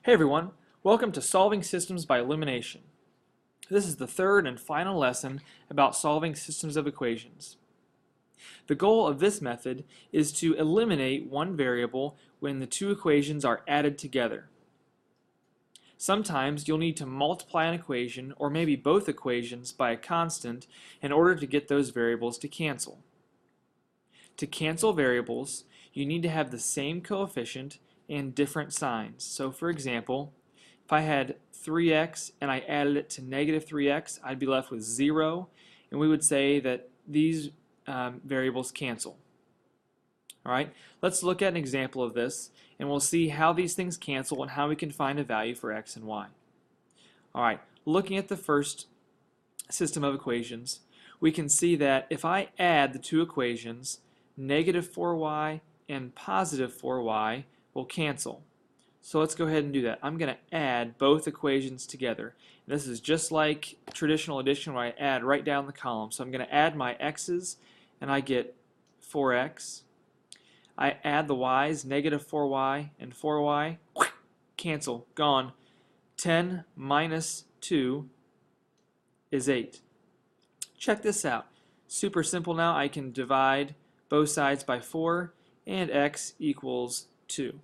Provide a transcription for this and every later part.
Hey everyone, welcome to Solving Systems by Elimination. This is the third and final lesson about solving systems of equations. The goal of this method is to eliminate one variable when the two equations are added together. Sometimes you'll need to multiply an equation or maybe both equations by a constant in order to get those variables to cancel. To cancel variables, you need to have the same coefficient and different signs. So for example, if I had 3x and I added it to negative 3x, I'd be left with 0, and we would say that these variables cancel. Alright, let's look at an example of this, and we'll see how these things cancel and how we can find a value for x and y. Alright, looking at the first system of equations, we can see that if I add the two equations, negative 4y and positive 4y will cancel. So let's go ahead and do that. I'm going to add both equations together. And this is just like traditional addition where I add right down the column. So I'm going to add my x's and I get 4x. I add the y's, negative 4y and 4y, cancel, gone. 10 minus 2 is 8. Check this out. Super simple now. I can divide both sides by 4 and x equals 2.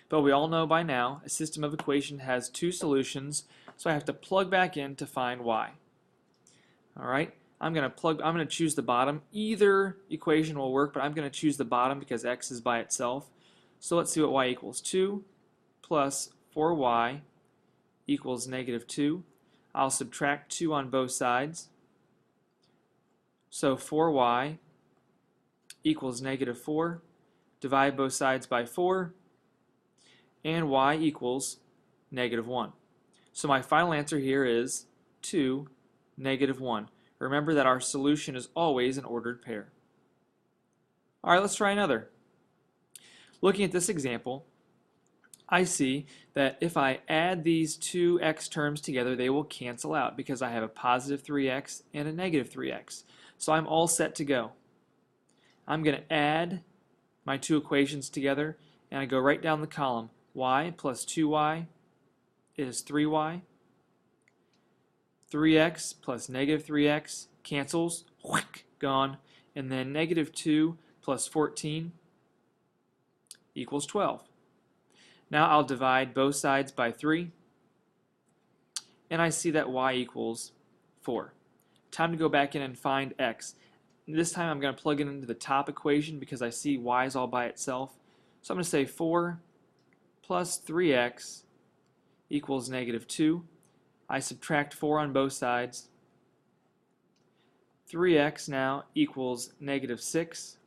But we all know by now a system of equation has two solutions, so I have to plug back in to find y. Alright, I'm going to choose the bottom. Either equation will work, but I'm going to choose the bottom because x is by itself. So let's see what y equals. 2 plus 4y equals negative 2. I'll subtract 2 on both sides. So 4y equals negative 4. Divide both sides by 4. And y equals negative 1. So my final answer here is 2, negative 1. Remember that our solution is always an ordered pair. Alright, let's try another. Looking at this example, I see that if I add these two x terms together, they will cancel out because I have a positive 3x and a negative 3x. So I'm all set to go. I'm going to add my two equations together, and I go right down the column. Y plus 2y is 3y. 3x plus negative 3x cancels, gone. And then negative 2 plus 14 equals 12. Now I'll divide both sides by 3, and I see that y equals 4. Time to go back in and find x. This time I'm going to plug it into the top equation because I see y is all by itself. So I'm going to say 4 plus 3x equals negative 2. I subtract 4 on both sides. 3x now equals negative 6.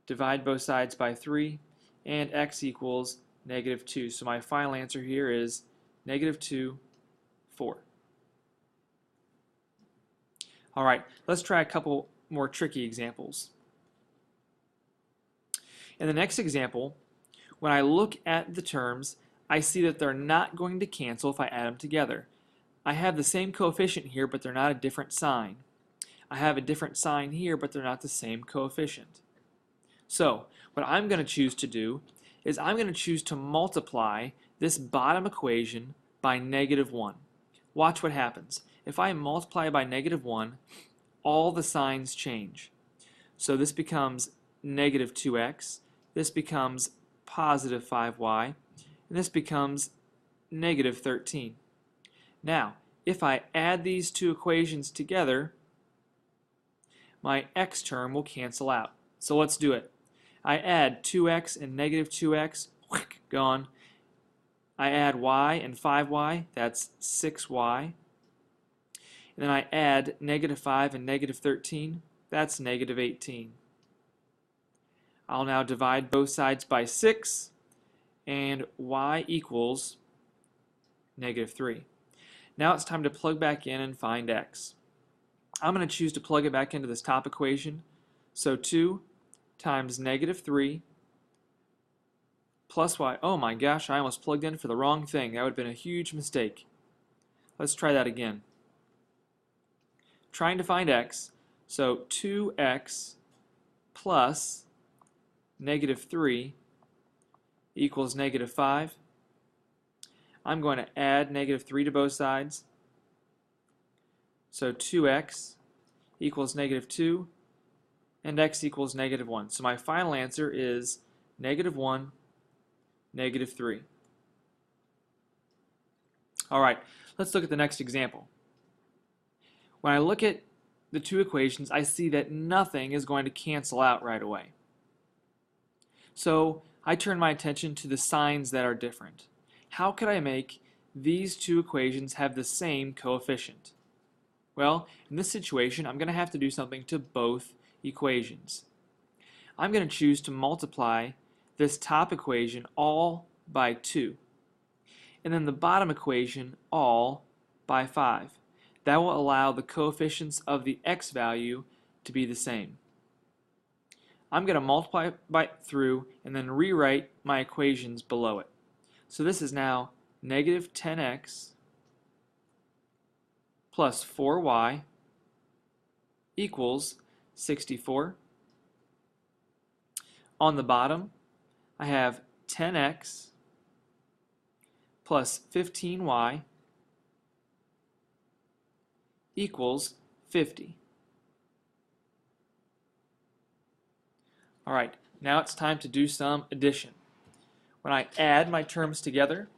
Divide both sides by 3, and x equals negative 2. So my final answer here is negative 2, 4. Alright, let's try a couple more tricky examples. In the next example, when I look at the terms, I see that they're not going to cancel if I add them together. I have the same coefficient here, but they're not a different sign. I have a different sign here, but they're not the same coefficient. So, what I'm going to choose to do is I'm going to choose to multiply this bottom equation by negative 1. Watch what happens. If I multiply by negative 1, all the signs change. So this becomes negative 2x, this becomes positive 5y, and this becomes negative 13. Now, if I add these two equations together, my x term will cancel out. So let's do it. I add 2x and negative 2x, gone. I add y and 5y, that's 6y. And then I add negative 5 and negative 13, that's negative 18. I'll now divide both sides by 6, and y equals negative 3. Now it's time to plug back in and find x. I'm going to choose to plug it back into this top equation. So 2 times negative 3 plus y. Oh my gosh, I almost plugged in for the wrong thing. That would have been a huge mistake. Let's try that again. Trying to find x. So 2x plus negative 3 equals negative 5. I'm going to add negative 3 to both sides. So 2x equals negative 2, and x equals negative 1. So my final answer is negative 1, negative 3. All right, let's look at the next example. When I look at the two equations, I see that nothing is going to cancel out right away. So I turn my attention to the signs that are different. How could I make these two equations have the same coefficient? Well, in this situation, I'm going to have to do something to both equations. I'm going to choose to multiply this top equation all by 2, and then the bottom equation all by 5. That will allow the coefficients of the x value to be the same. I'm going to multiply through and then rewrite my equations below it. So this is now negative 10x plus 4y equals 64. On the bottom, I have 10x plus 15y equals 50. All right, now it's time to do some addition. When I add my terms together,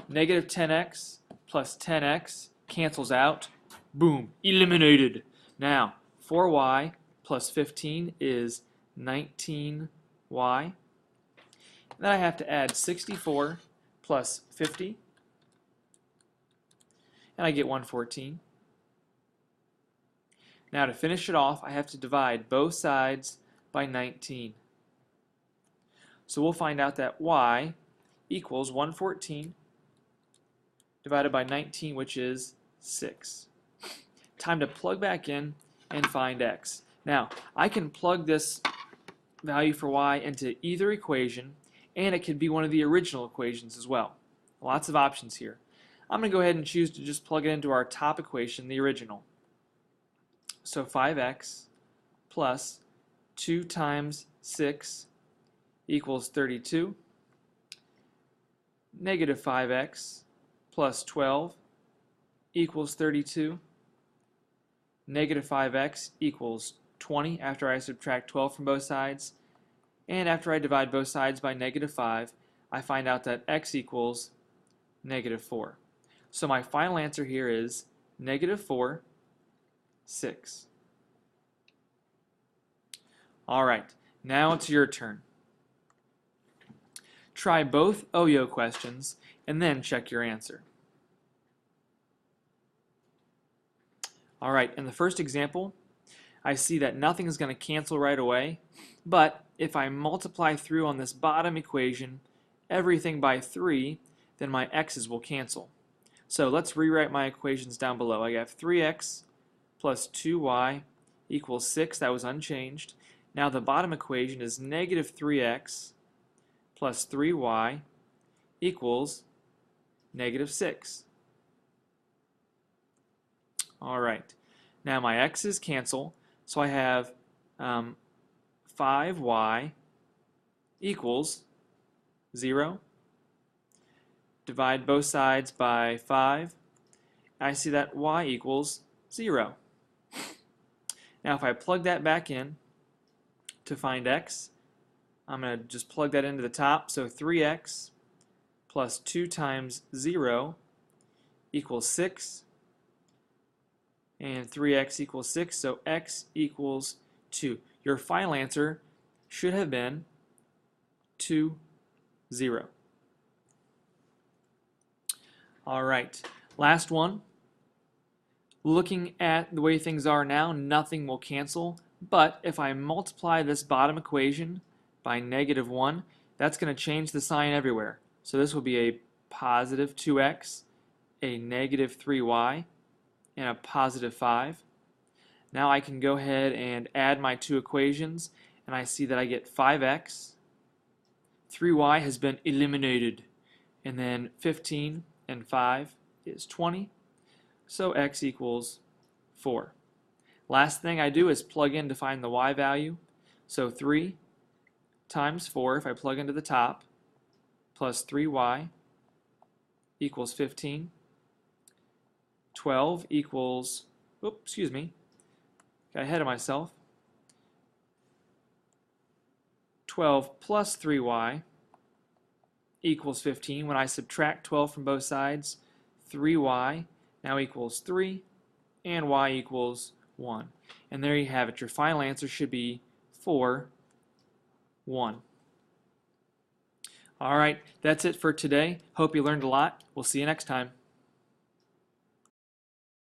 negative 10x plus 10x cancels out. Boom, eliminated. Now, 4y plus 15 is 19y. Then I have to add 64 plus 50, and I get 114. Now to finish it off, I have to divide both sides by 19. So we'll find out that y equals 114 divided by 19, which is 6. Time to plug back in and find x. Now, I can plug this value for y into either equation, and it could be one of the original equations as well. Lots of options here. I'm going to go ahead and choose to just plug it into our top equation, the original. So 5x plus 2 times 6 equals 32. Negative 5x plus 12 equals 32. Negative 5x equals 20 after I subtract 12 from both sides. And after I divide both sides by negative 5, I find out that x equals negative 4. So my final answer here is negative 4, 6. All right, now it's your turn. Try both OYO questions and then check your answer. All right, in the first example, I see that nothing is going to cancel right away, but if I multiply through on this bottom equation everything by 3, then my x's will cancel. So let's rewrite my equations down below. I have 3x plus 2y equals 6. That was unchanged. Now the bottom equation is negative 3x plus 3y equals negative 6. All right. Now my x's cancel, so I have 5y equals 0. Divide both sides by 5. I see that y equals 0. Now if I plug that back in to find x, I'm going to just plug that into the top. So 3x plus 2 times 0 equals 6. And 3x equals 6, so x equals 2. Your final answer should have been 2, 0. All right, last one. Looking at the way things are now, nothing will cancel, but if I multiply this bottom equation by negative 1, that's going to change the sign everywhere. So this will be a positive 2x, a negative 3y, and a positive 5. Now I can go ahead and add my two equations, and I see that I get 5x, 3y has been eliminated, and then 15 and 5 is 20, so x equals 4. Last thing I do is plug in to find the y value, so 3 times 4, if I plug into the top, plus 3y equals 15. 12 equals, oops, excuse me, got ahead of myself. 12 plus 3y equals 15. When I subtract 12 from both sides, 3y now equals 3, and y equals 1. And there you have it. Your final answer should be 4, 1. All right, that's it for today. Hope you learned a lot. We'll see you next time.